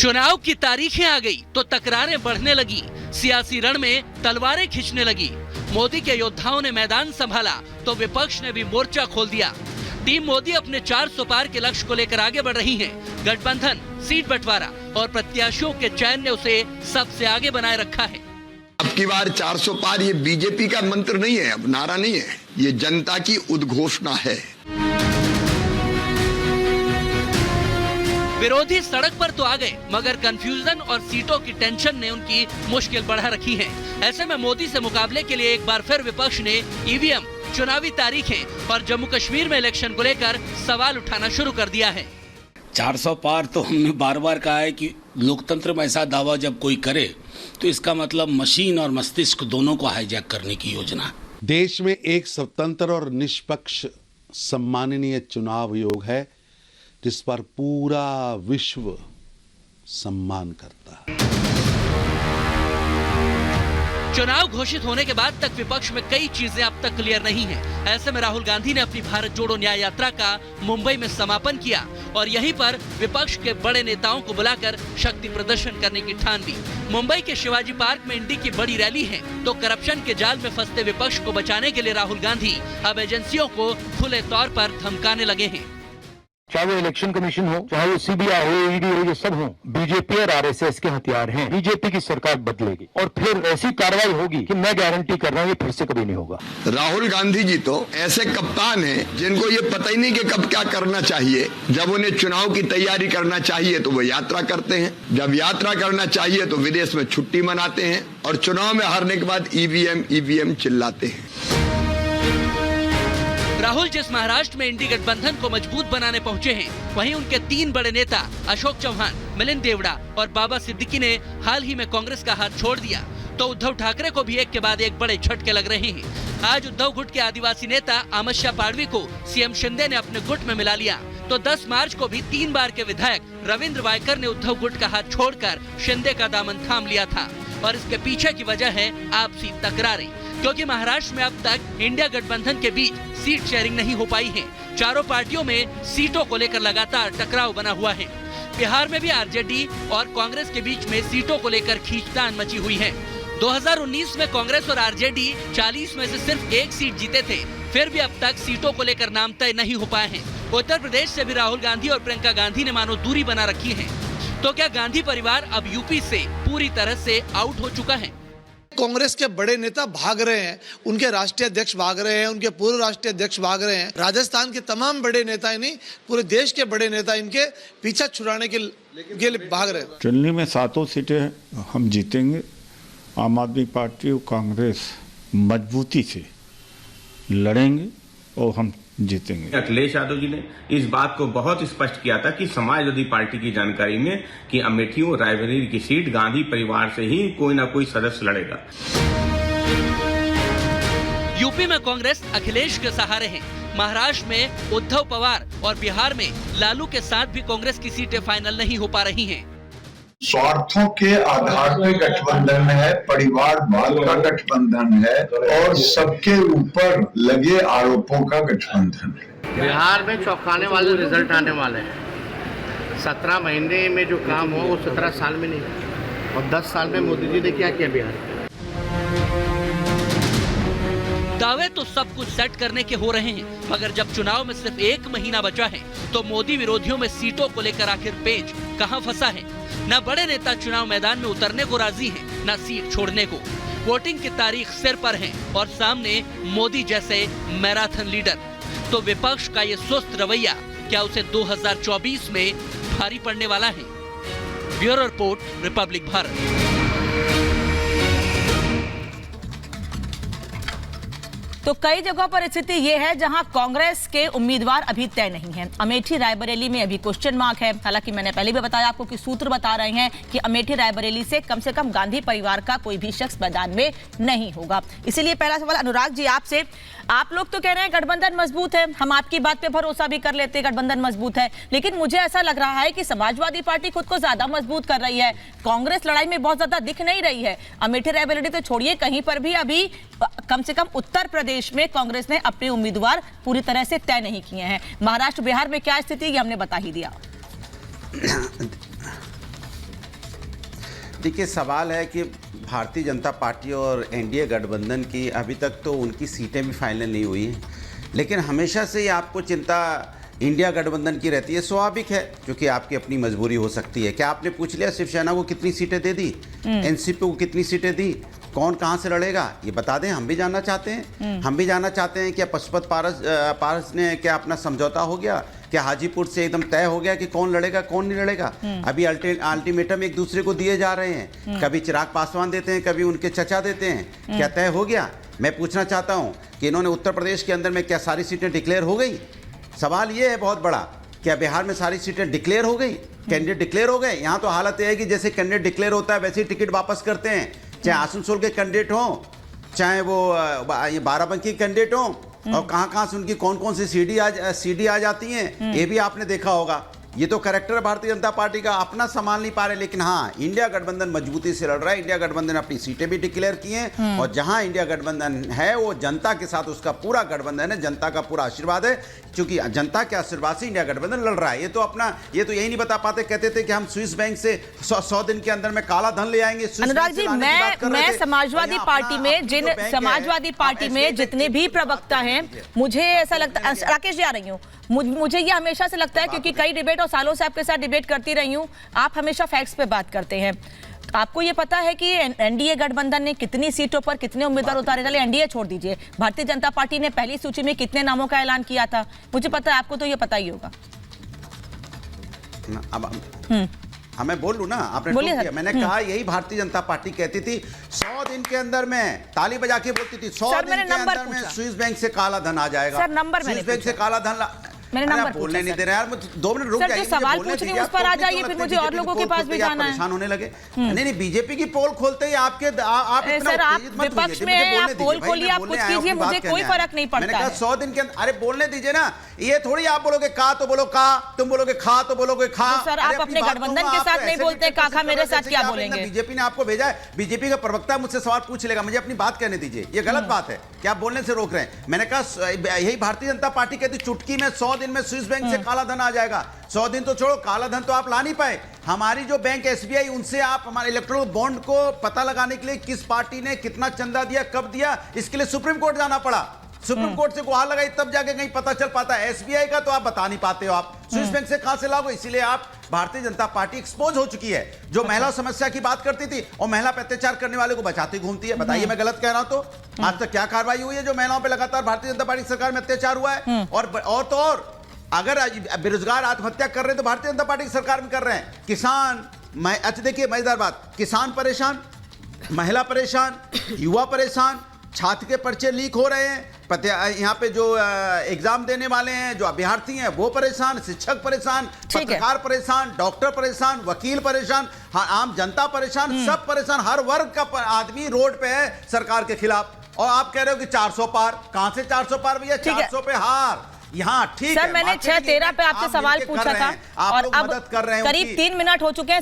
चुनाव की तारीखें आ गई तो तकरारें बढ़ने लगी, सियासी रण में तलवारें खींचने लगी। मोदी के योद्धाओं ने मैदान संभाला तो विपक्ष ने भी मोर्चा खोल दिया। टीम मोदी अपने 400 पार के लक्ष्य को लेकर आगे बढ़ रही है। गठबंधन, सीट बंटवारा और प्रत्याशियों के चयन ने उसे सबसे आगे बनाए रखा है। अब की बार 400 पार ये बीजेपी का मंत्र नहीं है, अब नारा नहीं है, ये जनता की उद्घोषणा है। विरोधी सड़क पर तो आ गए, मगर कंफ्यूजन और सीटों की टेंशन ने उनकी मुश्किल बढ़ा रखी है। ऐसे में मोदी से मुकाबले के लिए एक बार फिर विपक्ष ने ईवीएम, चुनावी तारीखें और जम्मू कश्मीर में इलेक्शन को लेकर सवाल उठाना शुरू कर दिया है। 400 पार तो हमने बार बार कहा है कि लोकतंत्र में ऐसा दावा जब कोई करे तो इसका मतलब मशीन और मस्तिष्क दोनों को हाईजैक करने की योजना। देश में एक स्वतंत्र और निष्पक्ष सम्माननीय चुनाव आयोग है जिस पर पूरा विश्व सम्मान करता है। चुनाव घोषित होने के बाद तक विपक्ष में कई चीजें अब तक क्लियर नहीं हैं। ऐसे में राहुल गांधी ने अपनी भारत जोड़ो न्याय यात्रा का मुंबई में समापन किया और यहीं पर विपक्ष के बड़े नेताओं को बुलाकर शक्ति प्रदर्शन करने की ठान ली। मुंबई के शिवाजी पार्क में इंडी की बड़ी रैली है तो करप्शन के जाल में फंसते विपक्ष को बचाने के लिए राहुल गांधी अब एजेंसियों को खुले तौर पर धमकाने लगे हैं। चाहे वो इलेक्शन कमीशन हो, चाहे वो सीबीआई हो, ईडी हो, ये सब हो, बीजेपी और आरएसएस के हथियार हैं। बीजेपी की सरकार बदलेगी और फिर ऐसी कार्रवाई होगी कि मैं गारंटी कर रहा हूँ ये फिर से कभी नहीं होगा। राहुल गांधी जी तो ऐसे कप्तान हैं जिनको ये पता ही नहीं कि कब क्या करना चाहिए। जब उन्हें चुनाव की तैयारी करना चाहिए तो वो यात्रा करते हैं, जब यात्रा करना चाहिए तो विदेश में छुट्टी मनाते हैं और चुनाव में हारने के बाद ईवीएम चिल्लाते हैं। राहुल जिस महाराष्ट्र में इंडी गठबंधन को मजबूत बनाने पहुंचे हैं, वहीं उनके 3 बड़े नेता अशोक चौहान, मिलिंद देवड़ा और बाबा सिद्दीकी ने हाल ही में कांग्रेस का हाथ छोड़ दिया, तो उद्धव ठाकरे को भी एक के बाद एक बड़े झटके लग रहे हैं। आज उद्धव गुट के आदिवासी नेता आमश्या पाड़वी को सीएम शिंदे ने अपने गुट में मिला लिया, तो 10 मार्च को भी 3 बार के विधायक रविंद्र वायकर ने उद्धव गुट का हाथ छोड़कर शिंदे का दामन थाम लिया था। और इसके पीछे की वजह है आपसी तकरारें, क्योंकि महाराष्ट्र में अब तक इंडिया गठबंधन के बीच सीट शेयरिंग नहीं हो पाई है। चारों पार्टियों में सीटों को लेकर लगातार टकराव बना हुआ है। बिहार में भी आरजेडी और कांग्रेस के बीच में सीटों को लेकर खींचतान मची हुई है। 2019 में कांग्रेस और आरजेडी 40 में से सिर्फ 1 सीट जीते थे, फिर भी अब तक सीटों को लेकर नाम तय नहीं हो पाए हैं। उत्तर प्रदेश से भी राहुल गांधी और प्रियंका गांधी ने मानो दूरी बना रखी है। तो क्या गांधी परिवार अब यूपी से पूरी तरह से आउट हो चुका है? कांग्रेस के बड़े नेता भाग रहे हैं, उनके राष्ट्रीय अध्यक्ष भाग रहे हैं, उनके पूर्व राष्ट्रीय अध्यक्ष भाग रहे हैं। राजस्थान के तमाम बड़े नेता नहीं, पूरे देश के बड़े नेता इनके पीछा छुड़ाने के लिए भाग रहे हैं। दिल्ली में 7 सीटें हम जीतेंगे। आम आदमी पार्टी और कांग्रेस मजबूती से लड़ेंगे और हम जीतेंगे। अखिलेश यादव जी ने इस बात को बहुत स्पष्ट किया था कि समाजवादी पार्टी की जानकारी में कि अमेठी और रायबरेली की सीट गांधी परिवार से ही कोई ना कोई सदस्य लड़ेगा। यूपी में कांग्रेस अखिलेश के सहारे है, महाराष्ट्र में उद्धव पवार और बिहार में लालू के साथ भी कांग्रेस की सीटें फाइनल नहीं हो पा रही हैं। स्वार्थों के आधार पर गठबंधन है, परिवारवाद का गठबंधन है और सबके ऊपर लगे आरोपों का गठबंधन है। बिहार में चौंकाने वाले रिजल्ट आने वाले हैं। 17 महीने में जो काम हो वो 17 साल में नहीं, और 10 साल में मोदी जी ने क्या किया बिहार में। दावे तो सब कुछ सेट करने के हो रहे हैं, मगर जब चुनाव में सिर्फ 1 महीना बचा है तो मोदी विरोधियों में सीटों को लेकर आखिर पेच कहां फंसा है? न बड़े नेता चुनाव मैदान में उतरने को राजी हैं, न सीट छोड़ने को। वोटिंग की तारीख सिर पर है और सामने मोदी जैसे मैराथन लीडर। तो विपक्ष का ये सुस्त रवैया क्या उसे 2024 में भारी पड़ने वाला है? Bureau report, Republic Bharat. तो कई जगहों पर स्थिति ये है जहां कांग्रेस के उम्मीदवार अभी तय नहीं हैं। अमेठी रायबरेली में अभी क्वेश्चन मार्क है। हालांकि मैंने पहले भी बताया आपको कि सूत्र बता रहे हैं कि अमेठी रायबरेली से कम गांधी परिवार का कोई भी शख्स मैदान में नहीं होगा। इसीलिए पहला सवाल अनुराग जी आपसे, आप लोग तो कह रहे हैं गठबंधन मजबूत है, हम आपकी बात पे भरोसा भी कर लेते हैं गठबंधन मजबूत है, लेकिन मुझे ऐसा लग रहा है कि समाजवादी पार्टी खुद को ज्यादा मजबूत कर रही है। कांग्रेस लड़ाई में बहुत ज्यादा दिख नहीं रही है। अमेठी रायबरेली तो छोड़िए, कहीं पर भी अभी कम से कम उत्तर प्रदेश में कांग्रेस ने अपने उम्मीदवार पूरी तरह से तय नहीं किए हैं। महाराष्ट्र बिहार में क्या स्थिति है ये हमने बता ही दिया। देखिए, सवाल है कि भारतीय जनता पार्टी और एनडीए गठबंधन की अभी तक तो उनकी सीटें भी फाइनल नहीं हुई हैं, लेकिन हमेशा से ही आपको चिंता इंडिया गठबंधन की रहती है। स्वाभाविक है, क्योंकि आपकी अपनी मजबूरी हो सकती है। क्या आपने पूछ लिया शिवसेना को कितनी सीटें दे दी, एनसीपी को कितनी सीटें दी, कौन कहाँ से लड़ेगा, ये बता दें, हम भी जानना चाहते हैं। हम भी जानना चाहते हैं क्या पशुपत पारस ने क्या अपना समझौता हो गया, क्या हाजीपुर से एकदम तय हो गया कि कौन लड़ेगा कौन नहीं लड़ेगा। अभी अल्टीमेटम एक दूसरे को दिए जा रहे हैं, कभी चिराग पासवान देते हैं, कभी उनके चचा देते हैं। क्या तय हो गया? मैं पूछना चाहता हूं कि इन्होंने उत्तर प्रदेश के अंदर में क्या सारी सीटें डिक्लेयर हो गई? सवाल ये है बहुत बड़ा, क्या बिहार में सारी सीटें डिक्लेयर हो गई, कैंडिडेट डिक्लेयर हो गए? यहाँ तो हालत यह है कि जैसे कैंडिडेट डिक्लेयर होता है वैसे ही टिकट वापस करते हैं, चाहे आसनसोल के कैंडिडेट हों, चाहे वो ये बाराबंकी कैंडिडेट हों, और कहाँ से उनकी कौन कौन सी सीडी आ जाती हैं, ये भी आपने देखा होगा। ये तो कैरेक्टर है भारतीय जनता पार्टी का, अपना संभाल नहीं पा रहे। लेकिन हाँ, इंडिया गठबंधन मजबूती से लड़ रहा है। इंडिया गठबंधन अपनी सीटें भी डिक्लेयर की हैं, और जहां इंडिया गठबंधन है वो जनता के साथ उसका पूरा गठबंधन है, जनता का पूरा आशीर्वाद है, क्योंकि जनता के आशीर्वाद से इंडिया गठबंधन लड़ रहा है। ये तो यही नहीं बता पाते, कहते थे कि हम स्विस बैंक से 100 दिन के अंदर में काला धन ले आएंगे। अनुराग जी, मैं समाजवादी पार्टी में समाजवादी पार्टी में जितने भी प्रवक्ता हैं, मुझे ऐसा लगता है, राकेश जी आ रही हूँ, मुझे ये हमेशा से लगता है, क्योंकि कई डिबेट और सालों से आपके साथ डिबेट करती रही हूँ, आप हमेशा फैक्ट्स पे बात करते हैं। आपको ये पता है कि एनडीए गठबंधन ने कितनी सीटों पर कितने उम्मीदवार उतारे? चले एनडीए छोड़ दीजिए, भारतीय जनता पार्टी ने पहली सूची में कितने नामों का ऐलान किया था? मुझे पता है, आपको तो ये पता ही होगा। हमें बोल लूं ना, आपने टोक दिया। मैंने कहा यही भारतीय जनता पार्टी कहती थी 100 दिन के अंदर में, ताली बजा के बोलती थी 100 दिन के अंदर में स्विस बैंक से काला धन आ जाएगा। सर, नंबर स्विस बैंक से काला धन मैंने नंबर बोलने नहीं दे रहे यार, 2 मिनट रुक जाइए। सवाल पूछ रही हूं उस पर आ जाइए, फिर मुझे और लोगों के पास भी जाना है। परेशान होने लगे। नहीं, बीजेपी की पोल खोलते ही आप सर, आप विपक्ष में हैं, आप पोल खोलिए, आप कुछ कीजिए, मुझे कोई फर्क नहीं पड़ता। मैंने कहा 100 दिन के अंदर, अरे बोलने दीजिए ना, ये थोड़ी आप बोलोगे का तो बोलो का, तुम बोलोगे खा तो बोलोगे खा। सर, आप अपने गठबंधन के साथ नहीं बोलते, काका मेरे साथ क्या बोलेंगे? बीजेपी ने आपको भेजा है, बीजेपी का प्रवक्ता मुझसे सवाल पूछ लेगा, मुझे अपनी बात कहने दीजिए। ये गलत बात है कि आप बोलने से रोक रहे हैं। मैंने कहा यही भारतीय जनता पार्टी कहती, चुटकी में 100 दिन में स्विस बैंक से काला धन आ जाएगा। 100 दिन तो छोड़ो, काला धन तो आप ला नहीं पाए। हमारी जो बैंक एसबीआई, उनसे आप हमारे इलेक्ट्रॉनिक बॉन्ड को पता लगाने के लिए किस पार्टी ने कितना चंदा दिया, कब दिया, इसके लिए सुप्रीम कोर्ट जाना पड़ा। सुप्रीम कोर्ट से गुहार लगाई, तब जाके कहीं पता चल पाता है। एसबीआई का तो आप बता नहीं पाते हो, आप स्विस बैंक से कहां से लाओगे? इसीलिए आप भारतीय जनता पार्टी एक्सपोज हो चुकी है। जो महिला समस्या की बात करती थी और महिला पे अत्याचार करने वाले को बचाती घूमती है। बताइए, मैं गलत कह रहा हूं तो? आज तक क्या कार्रवाई हुई है जो महिलाओं पर लगातार भारतीय जनता पार्टी सरकार में अत्याचार हुआ है? और तो और, अगर बेरोजगार आत्महत्या कर रहे हैं तो भारतीय जनता पार्टी की सरकार में कर रहे हैं। किसान, अच्छा देखिए मजेदार बात, किसान परेशान, महिला परेशान, युवा परेशान, छात्र के पर्चे लीक हो रहे हैं, यहाँ पे जो एग्जाम देने वाले हैं, जो अभ्यर्थी हैं वो परेशान, शिक्षक परेशान, पत्रकार परेशान, डॉक्टर परेशान, वकील परेशान, आम जनता परेशान, सब परेशान। हर वर्ग का आदमी रोड पे है सरकार के खिलाफ। और आप कह रहे हो कि 400 पार, कहां से 400 पार भैया? 400 पे हार। यहाँ ठीक है सर, मैंने 6:13 पे आपसे सवाल पूछा था, और अब कर रहे हैं, करीब 3 मिनट हो चुके हैं।